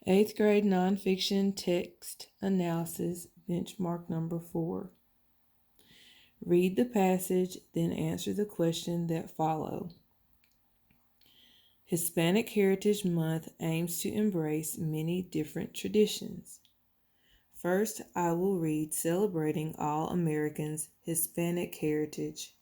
Eighth grade nonfiction text analysis, benchmark number 4. Read the passage, then answer the question that follow. Hispanic Heritage Month aims to embrace many different traditions. First, I will read Celebrating All Americans' Hispanic Heritage.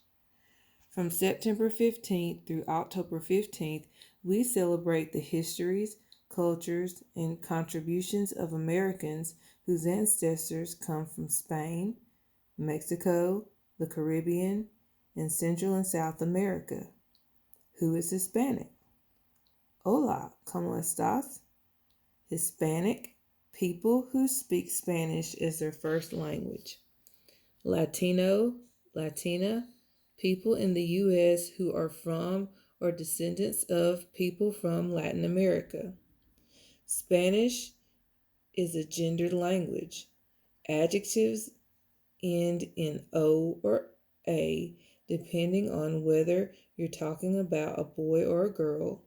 From September 15th through October 15th, we celebrate the histories, cultures, and contributions of Americans whose ancestors come from Spain, Mexico, the Caribbean, and Central and South America. Who is Hispanic? Hola, ¿cómo estás? Hispanic, people who speak Spanish as their first language. Latino, Latina, people in the U.S. who are from or descendants of people from Latin America. Spanish is a gendered language. Adjectives end in O or A, depending on whether you're talking about a boy or a girl.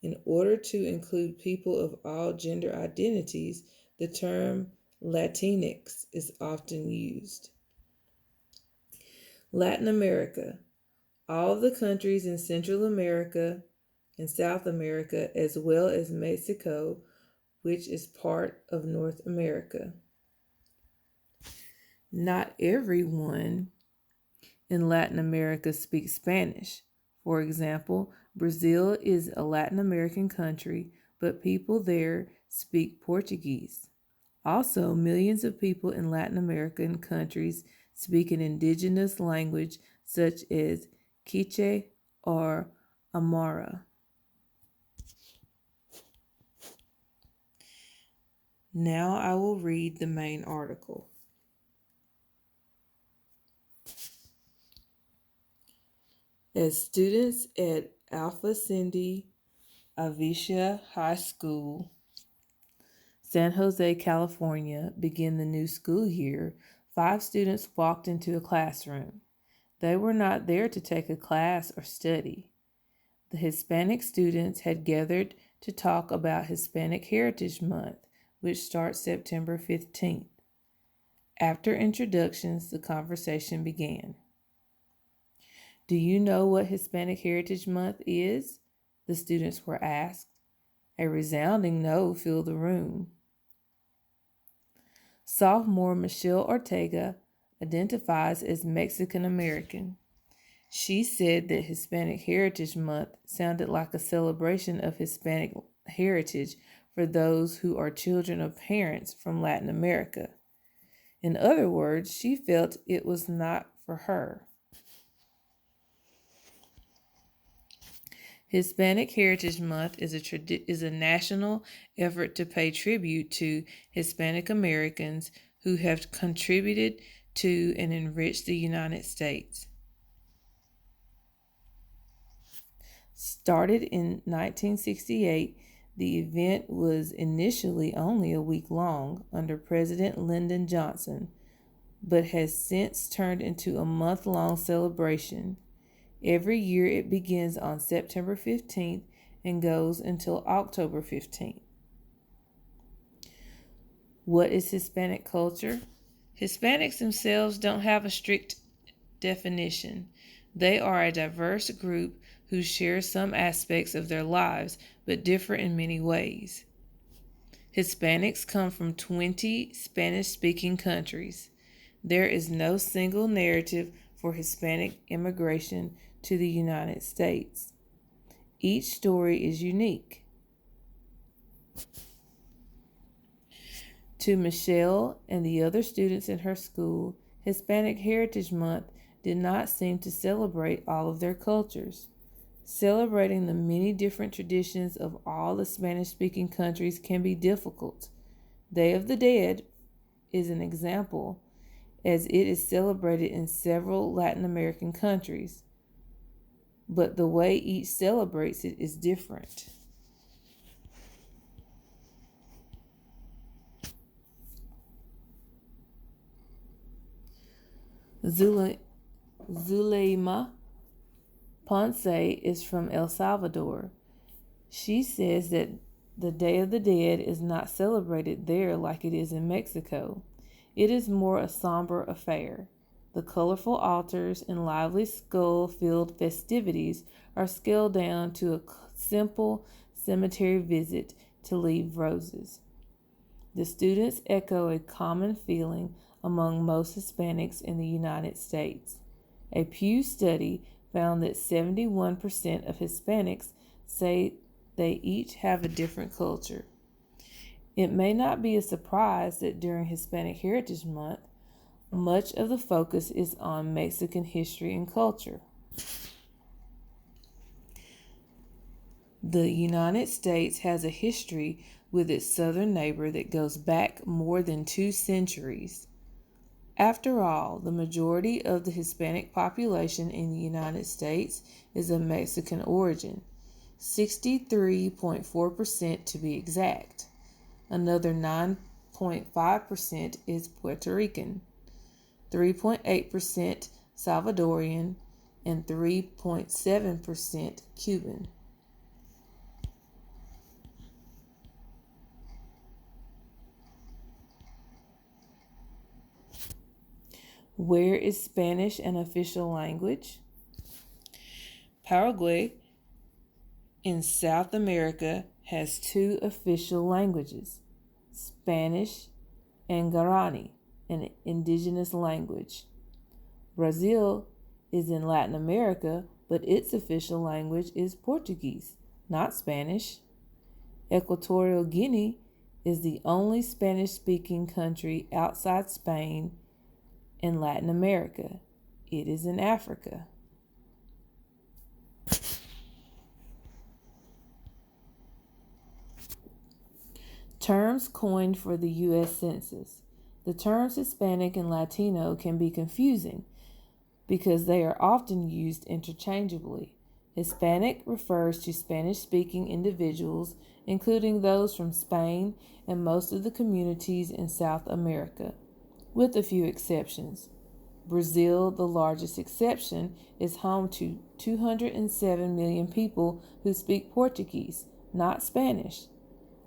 In order to include people of all gender identities, the term Latinx is often used. Latin America, all of the countries in Central America and South America, as well as Mexico, which is part of North America. Not everyone in Latin America speaks Spanish. For example, Brazil is a Latin American country, but people there speak Portuguese. Also, millions of people in Latin American countries speak an indigenous language such as Quiche or Amara. Now I will read the main article. As students at Alpha Cindy Avicia High School, San Jose, California, begin the new school year, 5 students walked into a classroom. They were not there to take a class or study. The Hispanic students had gathered to talk about Hispanic Heritage Month, which starts September 15th. After introductions, the conversation began. Do you know what Hispanic Heritage Month is? The students were asked. A resounding no filled the room. Sophomore Michelle Ortega identifies as Mexican American. She said that Hispanic Heritage Month sounded like a celebration of Hispanic heritage for those who are children of parents from Latin America. In other words, she felt it was not for her. Hispanic Heritage Month is a national effort to pay tribute to Hispanic Americans who have contributed to and enriched the United States. Started in 1968, the event was initially only a week long under President Lyndon Johnson, but has since turned into a month-long celebration. Every year it begins on September 15th and goes until October 15th. What is Hispanic culture? Hispanics themselves don't have a strict definition. They are a diverse group who share some aspects of their lives but differ in many ways. Hispanics come from 20 Spanish-speaking countries. There is no single narrative for Hispanic immigration to the United States. Each story is unique. To Michelle and the other students in her school, Hispanic Heritage Month did not seem to celebrate all of their cultures. Celebrating the many different traditions of all the Spanish-speaking countries can be difficult. Day of the Dead is an example, as it is celebrated in several Latin American countries, but the way each celebrates it is different. Zuleima Ponce is from El Salvador. She says that The Day of the Dead is not celebrated there like it is in Mexico. It is more a somber affair. The colorful altars and lively skull-filled festivities are scaled down to a simple cemetery visit to leave roses. The students echo a common feeling among most Hispanics in the United States. A Pew study found that 71% of Hispanics say they each have a different culture. It may not be a surprise that during Hispanic Heritage Month, much of the focus is on Mexican history and culture. The United States has a history with its southern neighbor that goes back more than 2 centuries. After all, the majority of the Hispanic population in the United States is of Mexican origin, 63.4% to be exact. Another 9.5% is Puerto Rican, 3.8% Salvadorian, and 3.7% Cuban. Where is Spanish an official language? Paraguay in South America has 2 official languages, Spanish and Guarani, an indigenous language. Brazil is in Latin America, but its official language is Portuguese, not Spanish. Equatorial Guinea is the only Spanish-speaking country outside Spain in Latin America. It is in Africa. Terms coined for the U.S. Census. The terms Hispanic and Latino can be confusing because they are often used interchangeably. Hispanic refers to Spanish-speaking individuals, including those from Spain and most of the communities in South America, with a few exceptions. Brazil, the largest exception, is home to 207 million people who speak Portuguese, not Spanish.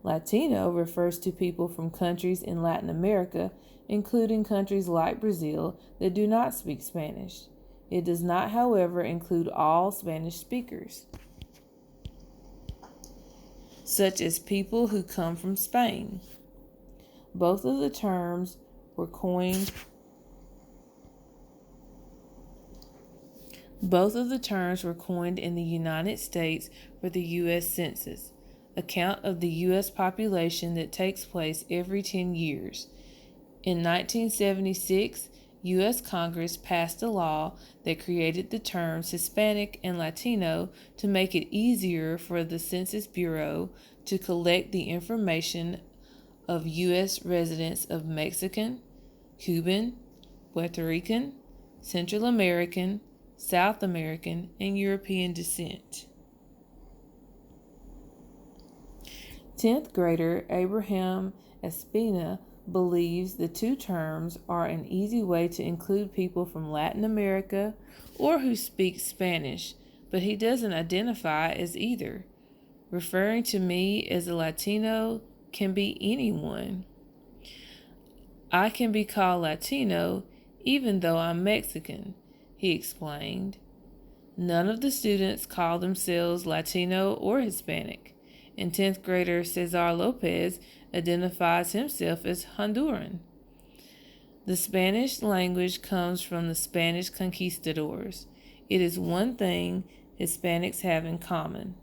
Latino refers to people from countries in Latin America, including countries like Brazil, that do not speak Spanish. It does not, however, include all Spanish speakers, such as people who come from Spain. Both of the terms were coined in the United States for the U.S. Census, a count of the U.S. population that takes place every 10 years. In 1976, U.S. Congress passed a law that created the terms Hispanic and Latino to make it easier for the Census Bureau to collect the information of U.S. residents of Mexican, Cuban, Puerto Rican, Central American, South American, and European descent. 10th grader Abraham Espina believes the 2 terms are an easy way to include people from Latin America or who speak Spanish, but he doesn't identify as either. Referring to me as a Latino can be anyone. I can be called Latino even though I'm Mexican, he explained. None of the students call themselves Latino or Hispanic, and 10th grader Cesar Lopez identifies himself as Honduran. The Spanish language comes from the Spanish conquistadors. It is one thing Hispanics have in common.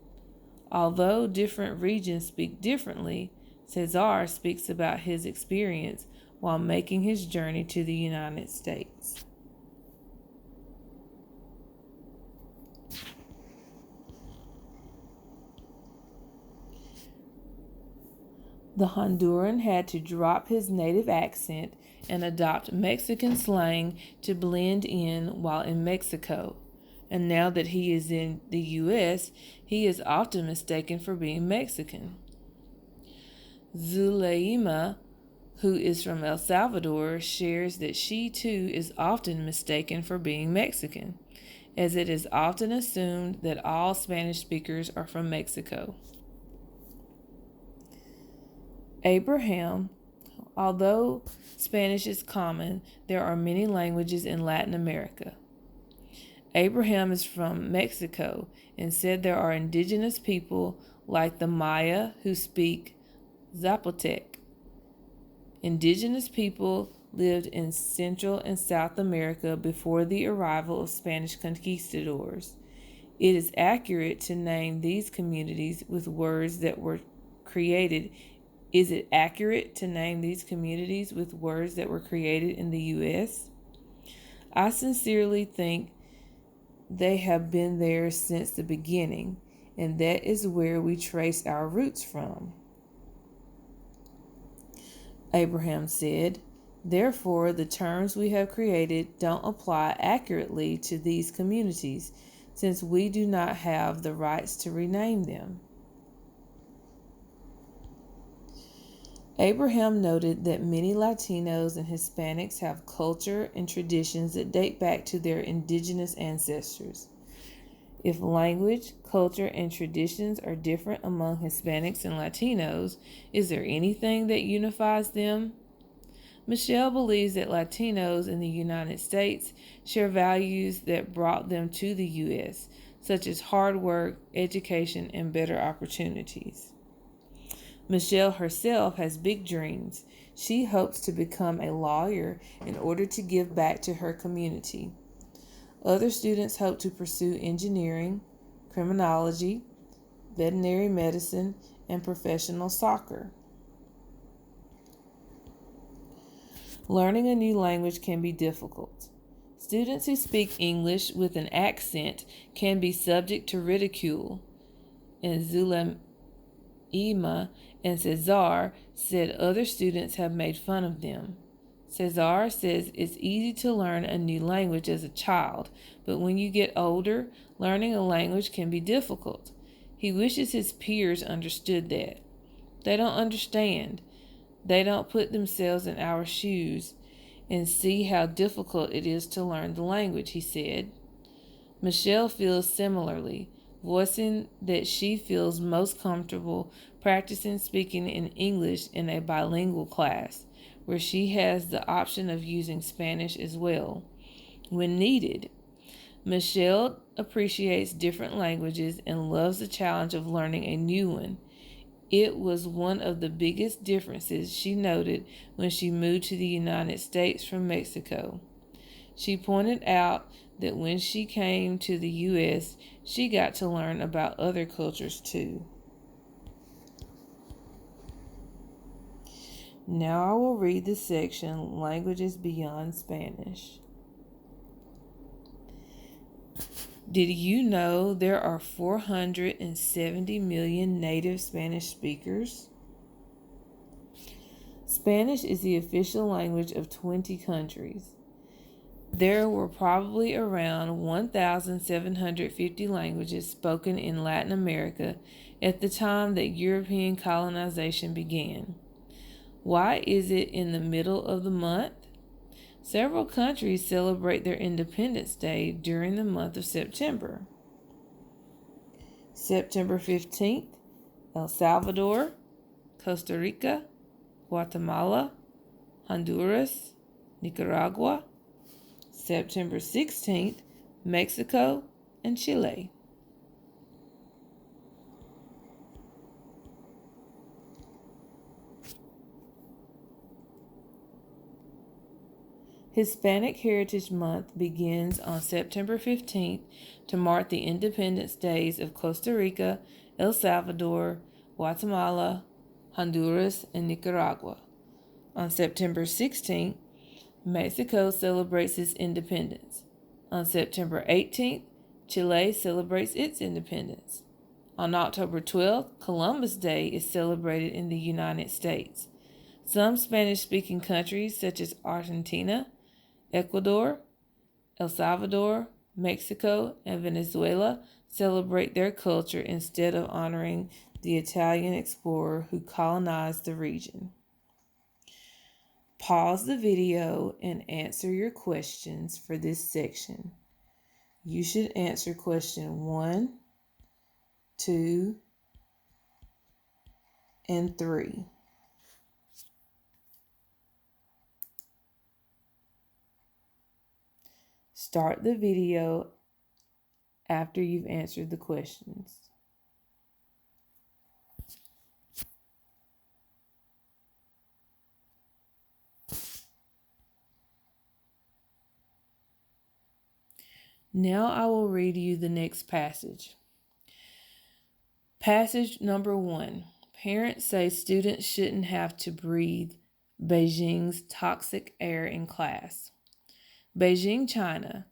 Although different regions speak differently, Cesar speaks about his experience while making his journey to the United States. The Honduran had to drop his native accent and adopt Mexican slang to blend in while in Mexico. And now that he is in the U.S., he is often mistaken for being Mexican. Zuleima, who is from El Salvador, shares that she too is often mistaken for being Mexican, as it is often assumed that all Spanish speakers are from Mexico. Abraham, although Spanish is common, there are many languages in Latin America. Abraham is from Mexico and said there are indigenous people like the Maya who speak Zapotec. Indigenous people lived in Central and South America before the arrival of Spanish conquistadors. It is accurate to name these communities with words that were created. Is it accurate to name these communities with words that were created in the U.S.? I sincerely think they have been there since the beginning, and that is where we trace our roots from. Abraham said, therefore, the terms we have created don't apply accurately to these communities, since we do not have the rights to rename them. Abraham noted that many Latinos and Hispanics have culture and traditions that date back to their indigenous ancestors. If language, culture, and traditions are different among Hispanics and Latinos, is there anything that unifies them? Michelle believes that Latinos in the United States share values that brought them to the U.S., such as hard work, education, and better opportunities. Michelle herself has big dreams. She hopes to become a lawyer in order to give back to her community. Other students hope to pursue engineering, criminology, veterinary medicine, and professional soccer. Learning a new language can be difficult. Students who speak English with an accent can be subject to ridicule, and Zulema and Cesar said other students have made fun of them. Cesar says it's easy to learn a new language as a child, but when you get older, learning a language can be difficult. He wishes his peers understood that. They don't understand. They don't put themselves in our shoes and see how difficult it is to learn the language, he said. Michelle feels similarly, voicing that she feels most comfortable practicing speaking in English in a bilingual class, where she has the option of using Spanish as well, when needed. Michelle appreciates different languages and loves the challenge of learning a new one. It was one of the biggest differences she noted when she moved to the United States from Mexico. She pointed out that when she came to the U.S., she got to learn about other cultures too. Now I will read the section Languages Beyond Spanish. Did you know there are 470 million native Spanish speakers? Spanish is the official language of 20 countries. There were probably around 1,750 languages spoken in Latin America at the time that European colonization began. Why is it in the middle of the month? Several countries celebrate their Independence Day during the month of September. September 15th, El Salvador, Costa Rica, Guatemala, Honduras, Nicaragua. September 16th, Mexico and Chile. Hispanic Heritage Month begins on September 15th to mark the Independence Days of Costa Rica, El Salvador, Guatemala, Honduras, and Nicaragua. On September 16th, Mexico celebrates its independence. On September 18th, Chile celebrates its independence. On October 12th, Columbus Day is celebrated in the United States. Some Spanish-speaking countries, such as Argentina, Ecuador, El Salvador, Mexico, and Venezuela, celebrate their culture instead of honoring the Italian explorer who colonized the region. Pause the video and answer your questions for this section. You should answer question 1, 2, and 3. Start the video after you've answered the questions. Now I will read you the next passage. Passage number 1. Parents say students shouldn't have to breathe Beijing's toxic air in class. Beijing, China.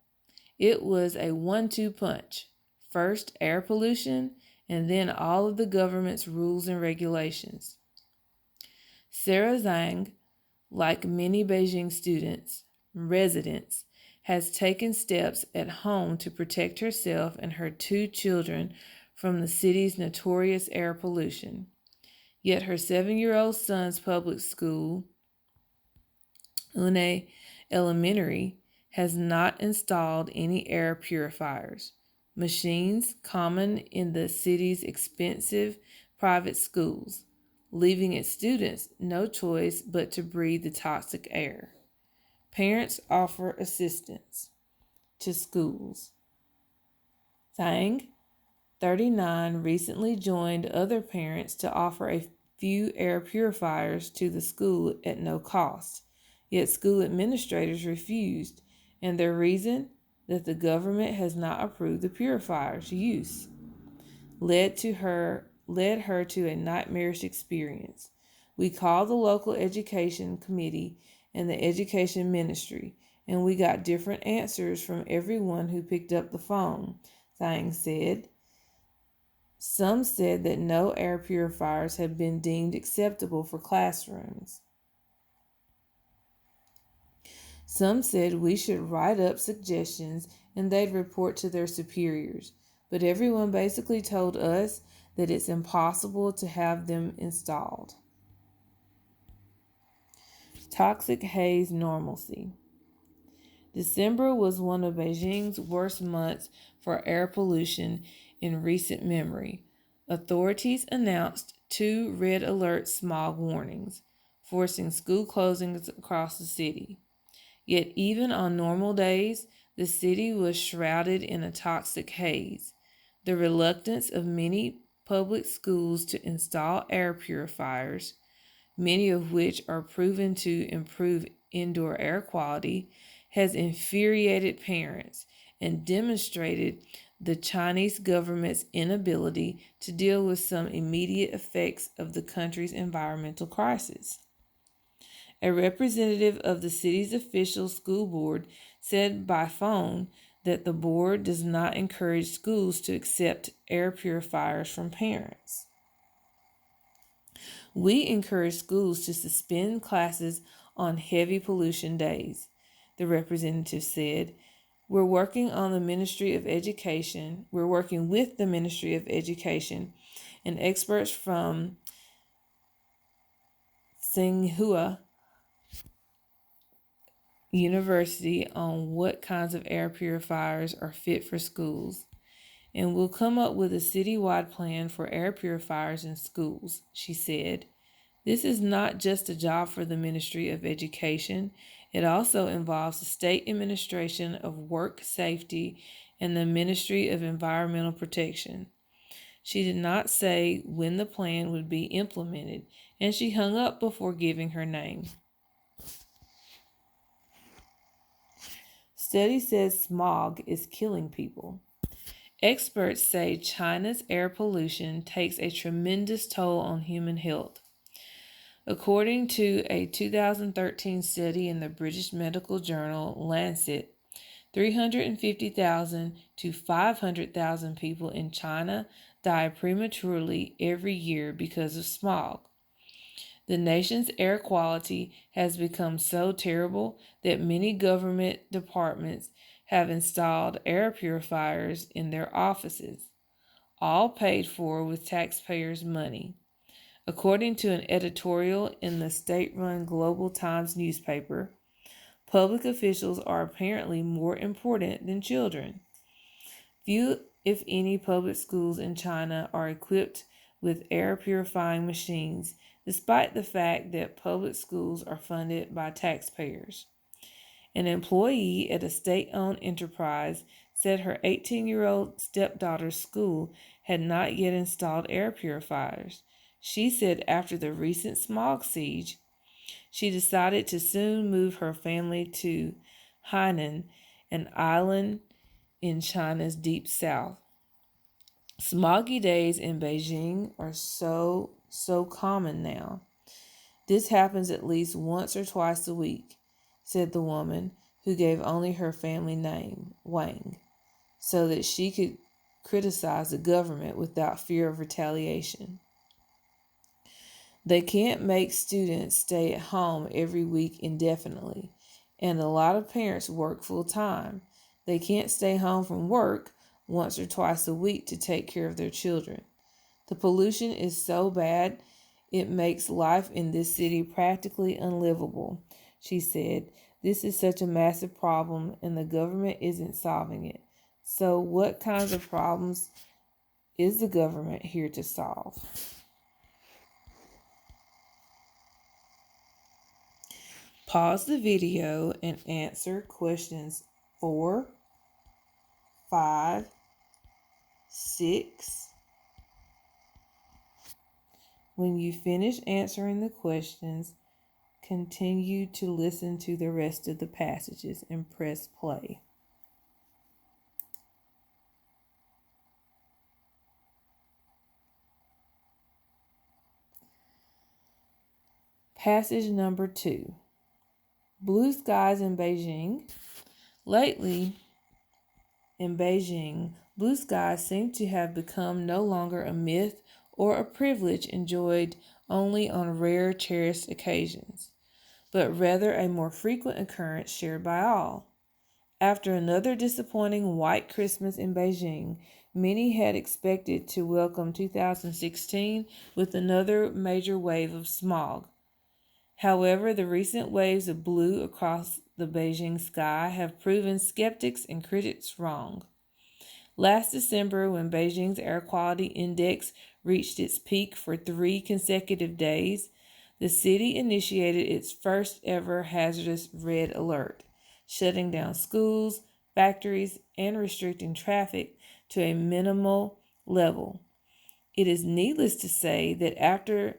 It was a 1-2 punch. First air pollution, and then all of the government's rules and regulations. Sarah Zhang, like many Beijing residents, has taken steps at home to protect herself and her 2 children from the city's notorious air pollution. Yet her 7-year-old son's public school, Une Elementary, has not installed any air purifiers, machines common in the city's expensive private schools, leaving its students no choice but to breathe the toxic air. Parents offer assistance to schools. Zhang, 39, recently joined other parents to offer a few air purifiers to the school at no cost. Yet school administrators refused, and their reason? That the government has not approved the purifier's use. Led her to a nightmarish experience. We called the local education committee and the education ministry, and we got different answers from everyone who picked up the phone, Zhang said. Some said that no air purifiers had been deemed acceptable for classrooms. Some said we should write up suggestions and they'd report to their superiors. But everyone basically told us that it's impossible to have them installed. Toxic haze normalcy. December was one of Beijing's worst months for air pollution in recent memory. Authorities announced 2 red alert smog warnings, forcing school closings across the city. Yet even on normal days, the city was shrouded in a toxic haze. The reluctance of many public schools to install air purifiers, many of which are proven to improve indoor air quality, has infuriated parents and demonstrated the Chinese government's inability to deal with some immediate effects of the country's environmental crisis. A representative of the city's official school board said by phone that the board does not encourage schools to accept air purifiers from parents. We encourage schools to suspend classes on heavy pollution days, the representative said. We're working with the Ministry of Education and experts from Tsinghua University on what kinds of air purifiers are fit for schools, and we'll come up with a citywide plan for air purifiers in schools, she said. This is not just a job for the Ministry of Education. It also involves the State Administration of Work Safety and the Ministry of Environmental Protection. She did not say when the plan would be implemented, and she hung up before giving her name. Study says smog is killing people. Experts say China's air pollution takes a tremendous toll on human health. According to a 2013 study in the British medical journal Lancet, 350,000 to 500,000 people in China die prematurely every year because of smog. The nation's air quality has become so terrible that many government departments have installed air purifiers in their offices, all paid for with taxpayers' money. According to an editorial in the state-run Global Times newspaper, public officials are apparently more important than children. Few, if any, public schools in China are equipped with air purifying machines, despite the fact that public schools are funded by taxpayers. An employee at a state-owned enterprise said her 18-year-old stepdaughter's school had not yet installed air purifiers. She said after the recent smog siege, she decided to soon move her family to Hainan, an island in China's deep south. Smoggy days in Beijing are so common now. This happens at least once or twice a week, said the woman, who gave only her family name, Wang, so that she could criticize the government without fear of retaliation. They can't make students stay at home every week indefinitely, and a lot of parents work full time. They can't stay home from work once or twice a week to take care of their children. The pollution is so bad it makes life in this city practically unlivable, she said. This is such a massive problem and the government isn't solving it. So what kinds of problems is the government here to solve? Pause the video and answer questions 4, 5, 6. When you finish answering the questions, continue to listen to the rest of the passages and press play. Passage number 2. Blue skies in Beijing. Lately, in Beijing, blue skies seem to have become no longer a myth or a privilege enjoyed only on rare, cherished occasions, but rather a more frequent occurrence shared by all. After another disappointing white Christmas in Beijing, many had expected to welcome 2016 with another major wave of smog. However, the recent waves of blue across the Beijing sky have proven skeptics and critics wrong. Last December, when Beijing's air quality index reached its peak for 3 consecutive days, the city initiated its first ever hazardous red alert, shutting down schools, factories, and restricting traffic to a minimal level. It is needless to say that after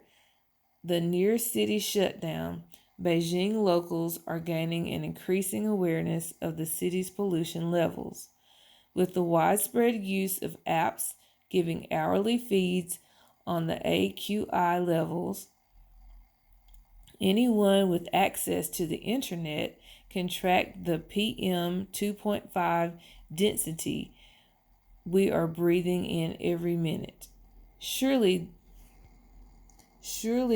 the near-city shutdown, Beijing locals are gaining an increasing awareness of the city's pollution levels. With the widespread use of apps giving hourly feeds on the AQI levels, anyone with access to the internet can track the PM 2.5 density we are breathing in every minute. Surely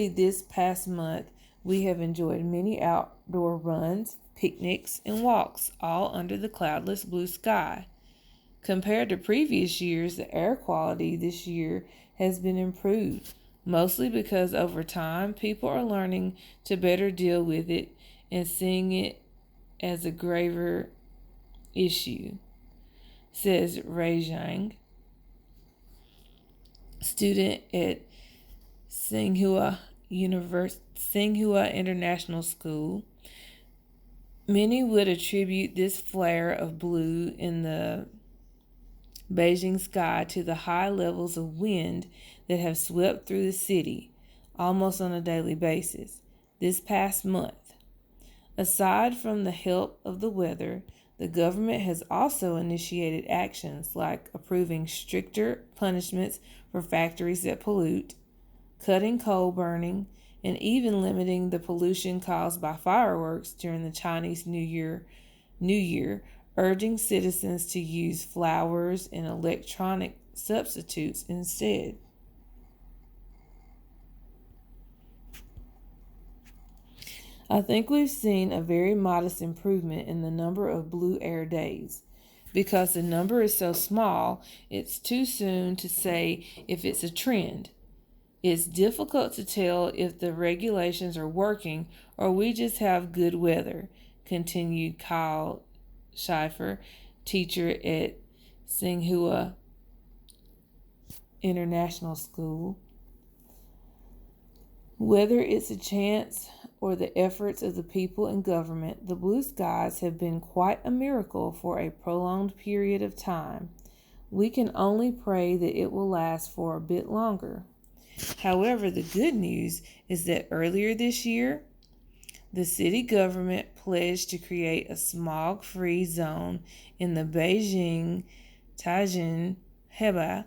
this past month we have enjoyed many outdoor runs, picnics, and walks, all under the cloudless blue sky. Compared to previous years, the air quality this year has been improved, mostly because over time people are learning to better deal with it and seeing it as a graver issue, says Ray Zhang, student at Tsinghua International School. Many would attribute this flare of blue in the Beijing sky to the high levels of wind that have swept through the city almost on a daily basis this past month. Aside from the help of the weather, the government has also initiated actions like approving stricter punishments for factories that pollute, cutting coal burning, and even limiting the pollution caused by fireworks during the Chinese New Year, urging citizens to use flowers and electronic substitutes instead. I think we've seen a very modest improvement in the number of blue air days. Because the number is so small, it's too soon to say if it's a trend. It's difficult to tell if the regulations are working or we just have good weather, continued Kyle Schiffer, teacher at Tsinghua International School. Whether it's a chance or the efforts of the people in government, the blue skies have been quite a miracle for a prolonged period of time. We can only pray that it will last for a bit longer. However, the good news is that earlier this year, the city government pledged to create a smog-free zone in the Beijing Tianjin Hebei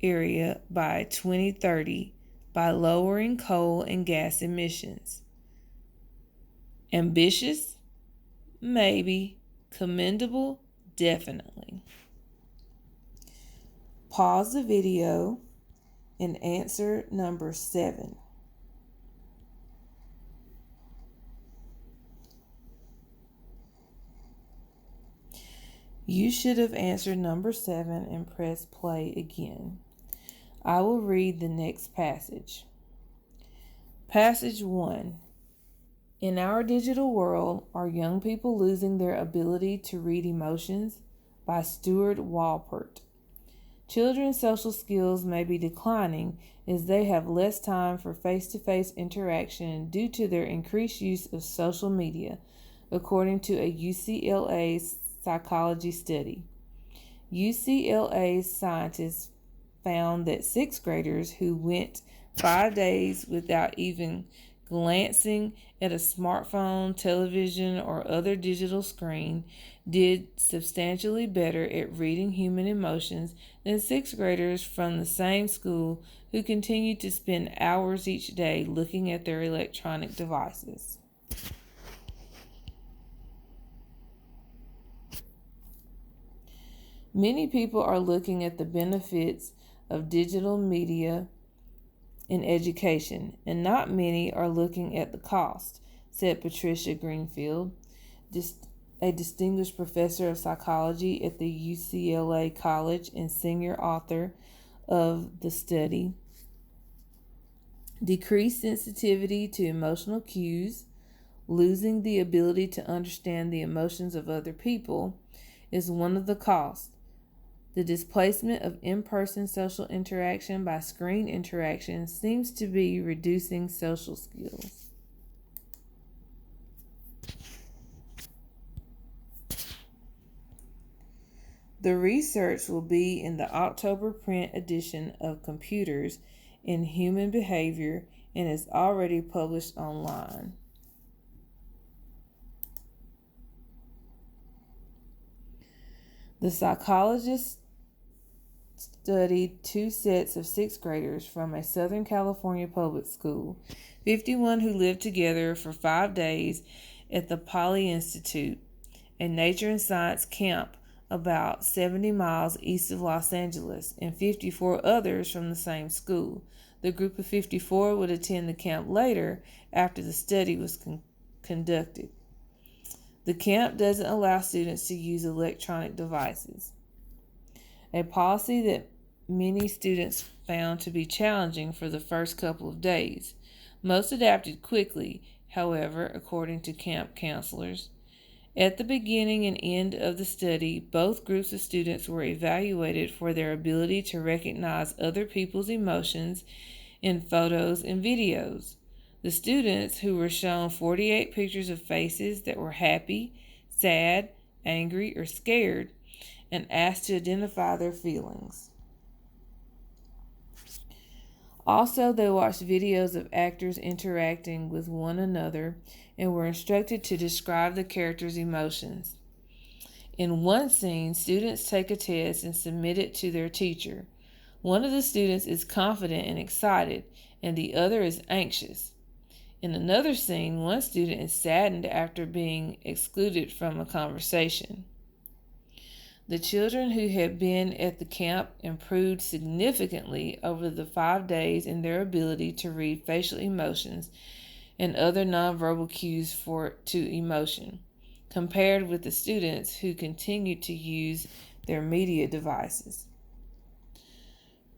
area by 2030 by lowering coal and gas emissions. Ambitious? Maybe. Commendable? Definitely. Pause the video and answer number 7. You should have answered number 7 and press play again. I will read the next passage. Passage 1. In our digital world, are young people losing their ability to read emotions? By Stuart Walpert. Children's social skills may be declining as they have less time for face-to-face interaction due to their increased use of social media, according to a UCLA psychology study. UCLA scientists found that 6th graders who went 5 days without even glancing at a smartphone, television, or other digital screen did substantially better at reading human emotions than 6th graders from the same school who continued to spend hours each day looking at their electronic devices. Many people are looking at the benefits of digital media in education, and not many are looking at the cost, said Patricia Greenfield, a distinguished professor of psychology at the UCLA College and senior author of the study. Decreased sensitivity to emotional cues, losing the ability to understand the emotions of other people, is one of the costs. The displacement of in-person social interaction by screen interaction seems to be reducing social skills. The research will be in the October print edition of Computers in Human Behavior and is already published online. The psychologists studied 2 sets of 6th graders from a Southern California public school, 51 who lived together for 5 days at the Poly Institute, a nature and science camp about 70 miles east of Los Angeles, and 54 others from the same school. The group of 54 would attend the camp later after the study was conducted. The camp doesn't allow students to use electronic devices, a policy that many students found to be challenging for the first couple of days. Most adapted quickly, however, according to camp counselors. At the beginning and end of the study, both groups of students were evaluated for their ability to recognize other people's emotions in photos and videos. The students, who were shown 48 pictures of faces that were happy, sad, angry, or scared, and asked to identify their feelings. Also, they watched videos of actors interacting with one another and were instructed to describe the characters' emotions. In one scene, students take a test and submit it to their teacher. One of the students is confident and excited, and the other is anxious. In another scene, one student is saddened after being excluded from a conversation. The children who had been at the camp improved significantly over the 5 days in their ability to read facial emotions and other nonverbal cues to emotion, compared with the students who continued to use their media devices.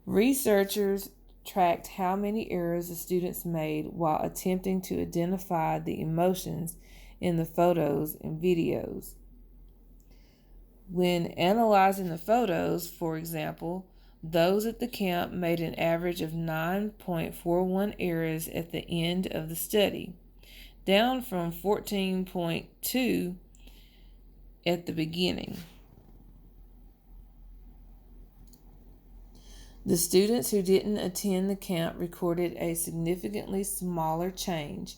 Researchers tracked how many errors the students made while attempting to identify the emotions in the photos and videos. When analyzing the photos, for example, those at the camp made an average of 9.41 errors at the end of the study. down from 14.2 at the beginning. The students who didn't attend the camp recorded a significantly smaller change.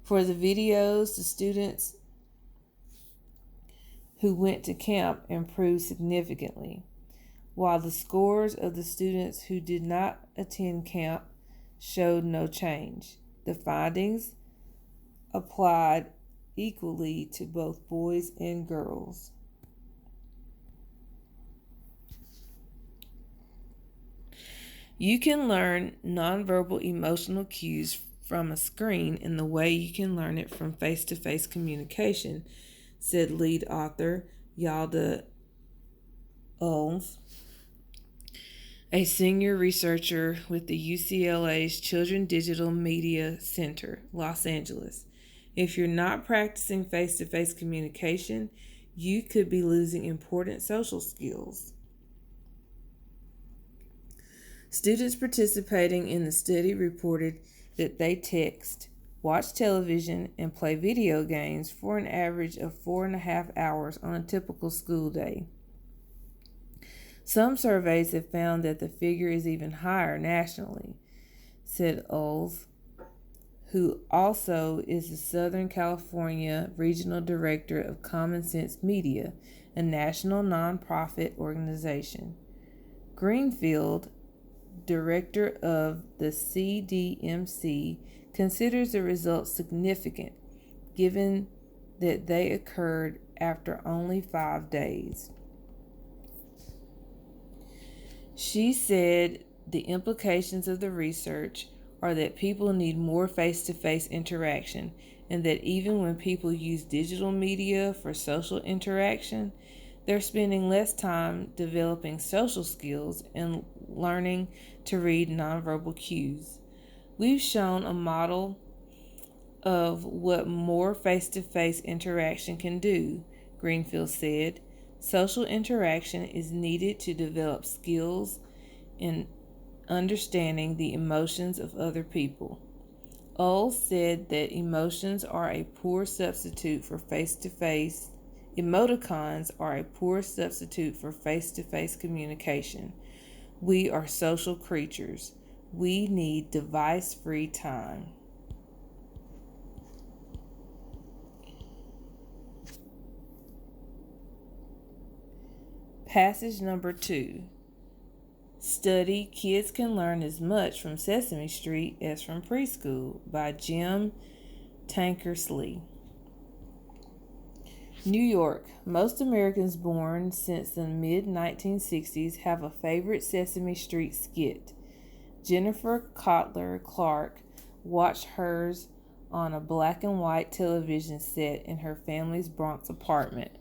For the videos, the students who went to camp improved significantly, while the scores of the students who did not attend camp showed no change. The findings applied equally to both boys and girls. You can learn nonverbal emotional cues from a screen in the way you can learn it from face-to-face communication, said lead author Yalda Ulms, a senior researcher with the UCLA's Children's Digital Media Center, Los Angeles. If you're not practicing face-to-face communication, you could be losing important social skills. Students participating in the study reported that they text, watch television, and play video games for an average of 4.5 hours on a typical school day. Some surveys have found that the figure is even higher nationally, said Ulls, who also is the Southern California Regional Director of Common Sense Media, a national nonprofit organization. Greenfield, director of the CDMC, considers the results significant, given that they occurred after only 5 days. She said the implications of the research are that people need more face-to-face interaction, and that even when people use digital media for social interaction, they're spending less time developing social skills and learning to read nonverbal cues. We've shown a model of what more face-to-face interaction can do, Greenfield said. Social interaction is needed to develop skills in understanding the emotions of other people. Ulls said that emotions are a poor substitute for face-to-face. Emoticons are a poor substitute for face-to-face communication. We are social creatures. We need device-free time. Passage number 2. Study Kids Can Learn as Much from Sesame Street as from Preschool by Jim Tankersley. New York. Most Americans born since the mid-1960s have a favorite Sesame Street skit. Jennifer Cotler Clark watched hers on a black and white television set in her family's Bronx apartment.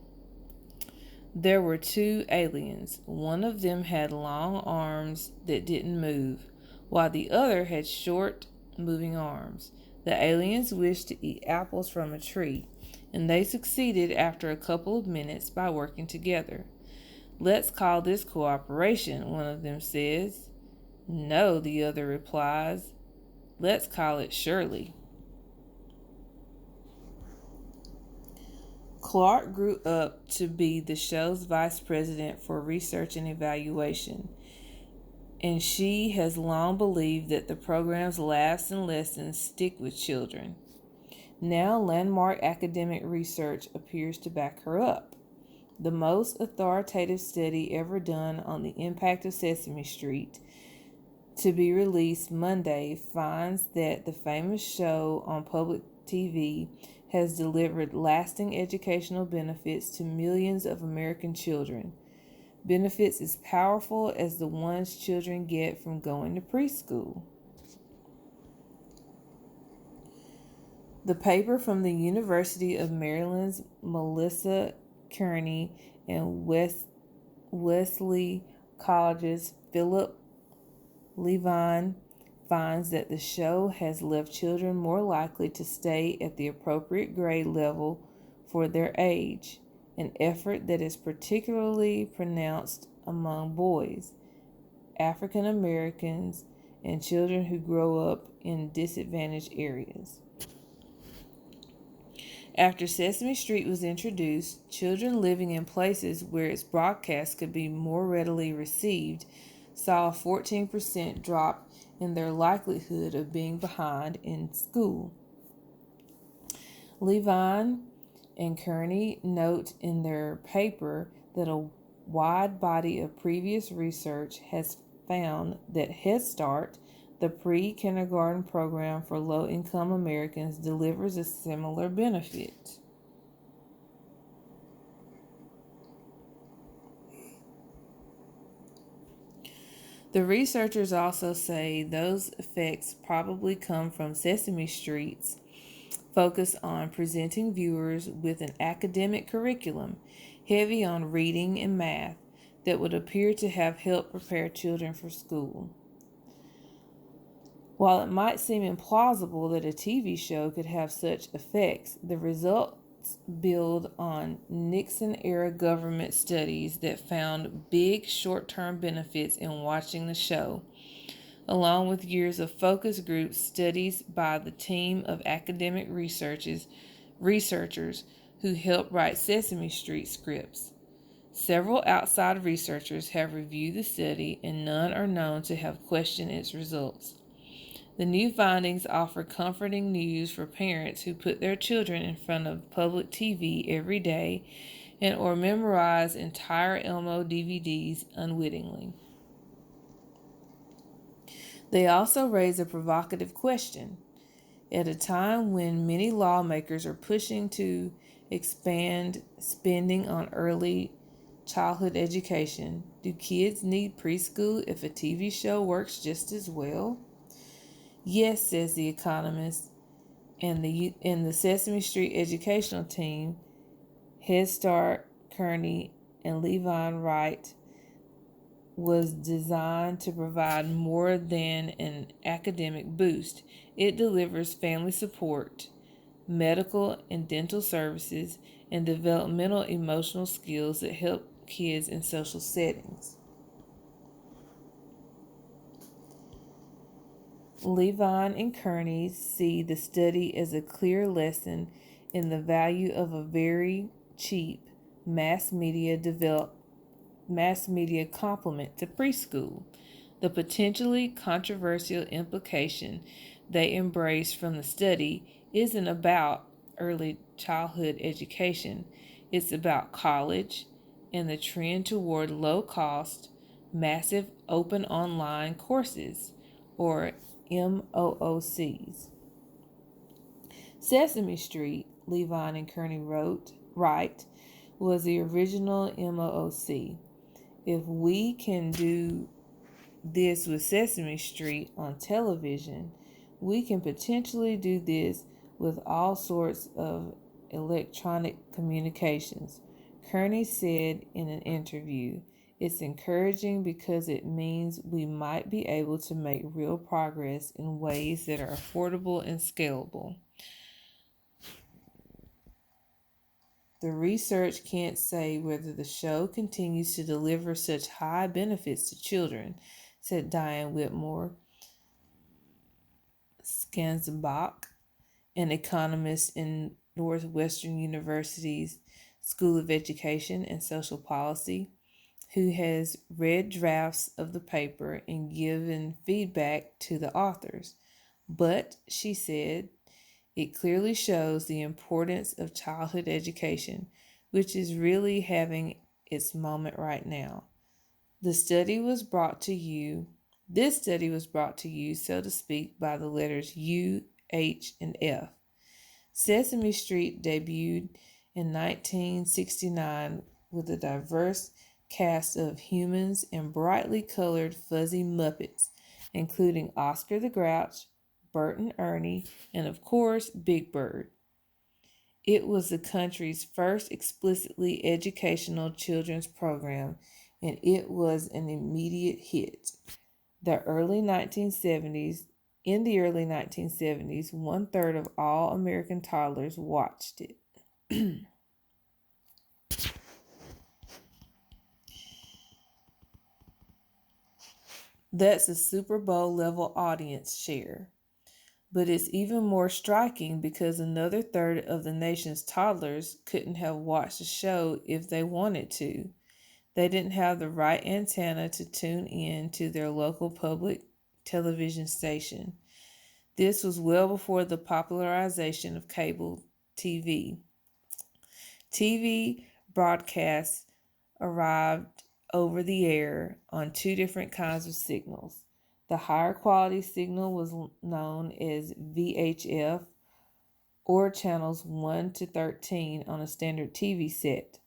There were 2 aliens. One of them had long arms that didn't move, while the other had short, moving arms. The aliens wished to eat apples from a tree, and they succeeded after a couple of minutes by working together. "Let's call this cooperation," one of them says. "No," the other replies. "Let's call it Shirley." Clark grew up to be the show's vice president for research and evaluation, and she has long believed that the program's laughs and lessons stick with children. Now, landmark academic research appears to back her up. The most authoritative study ever done on the impact of Sesame Street, to be released Monday, finds that the famous show on public TV has delivered lasting educational benefits to millions of American children. Benefits as powerful as the ones children get from going to preschool. The paper from the University of Maryland's Melissa Kearney and Wesley College's Philip Levine finds that the show has left children more likely to stay at the appropriate grade level for their age, an effort that is particularly pronounced among boys, African Americans, and children who grow up in disadvantaged areas. After Sesame Street was introduced, children living in places where its broadcast could be more readily received saw a 14% drop in their likelihood of being behind in school. Levine and Kearney note in their paper that a wide body of previous research has found that Head Start, the pre-kindergarten program for low-income Americans, delivers a similar benefit. The researchers also say those effects probably come from Sesame Street's focus on presenting viewers with an academic curriculum heavy on reading and math that would appear to have helped prepare children for school. While it might seem implausible that a TV show could have such effects, the results build on Nixon-era government studies that found big short-term benefits in watching the show, along with years of focus group studies by the team of academic researchers who helped write Sesame Street scripts. Several outside researchers have reviewed the study, and none are known to have questioned its results. The new findings offer comforting news for parents who put their children in front of public TV every day and or memorize entire Elmo DVDs unwittingly. They also raise a provocative question. At a time when many lawmakers are pushing to expand spending on early childhood education, do kids need preschool if a TV show works just as well? Yes, says the economist, and the Sesame Street educational team, Head Start, Kearney, and Levine Wright, was designed to provide more than an academic boost. It delivers family support, medical and dental services, and developmental emotional skills that help kids in social settings. Levine and Kearney see the study as a clear lesson in the value of a very cheap mass media complement to preschool. The potentially controversial implication they embrace from the study isn't about early childhood education. It's about college and the trend toward low-cost, massive open online courses, or MOOCs. Sesame Street, Levine and Kearney write, was the original MOOC. If we can do this with Sesame Street on television, we can potentially do this with all sorts of electronic communications. Kearney said in an interview, "It's encouraging because it means we might be able to make real progress in ways that are affordable and scalable." The research can't say whether the show continues to deliver such high benefits to children, said Diane Whitmore Skanzbach, an economist in Northwestern University's School of Education and Social Policy, who has read drafts of the paper and given feedback to the authors. But, she said, it clearly shows the importance of childhood education, which is really having its moment right now. This study was brought to you, so to speak, by the letters U, H, and F. Sesame Street debuted in 1969 with a diverse cast of humans and brightly colored fuzzy Muppets, including Oscar the Grouch, Bert and Ernie, and of course, Big Bird. It was the country's first explicitly educational children's program, and it was an immediate hit. In the early 1970s, 1/3 of all American toddlers watched it. That's a Super Bowl level audience share. But it's even more striking because another third of the nation's toddlers couldn't have watched the show if they wanted to. They didn't have the right antenna to tune in to their local public television station. This was well before the popularization of cable TV. TV broadcasts arrived over the air on two different kinds of signals. The higher quality signal was known as VHF, or channels 1 to 13 on a standard TV set.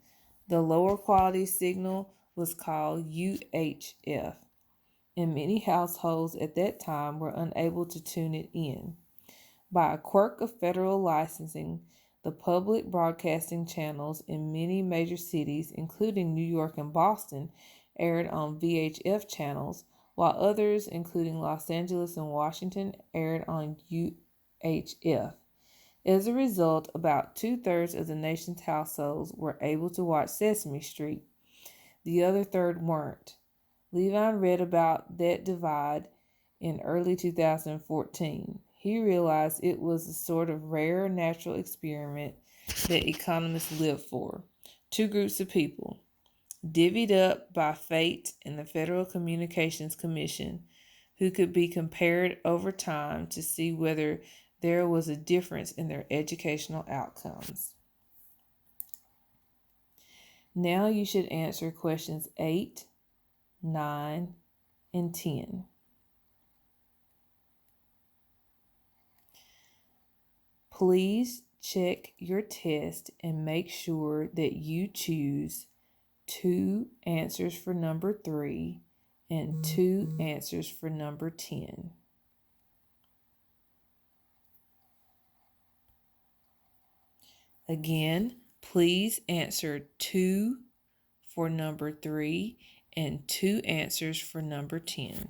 The lower quality signal was called UHF, and many households at that time were unable to tune it in. By a quirk of federal licensing, the public broadcasting channels in many major cities, including New York and Boston, aired on VHF channels, while others, including Los Angeles and Washington, aired on UHF. As a result, about 2/3 of the nation's households were able to watch Sesame Street. The other third weren't. Levine read about that divide in early 2014. He realized it was a sort of rare natural experiment that economists live for. Two groups of people, divvied up by fate and the Federal Communications Commission, who could be compared over time to see whether there was a difference in their educational outcomes. Now you should answer questions 8, 9, and 10. Please check your test and make sure that you choose 2 answers for number 3 and 2 answers for number 10. Again, please answer 2 for number 3 and 2 answers for number 10.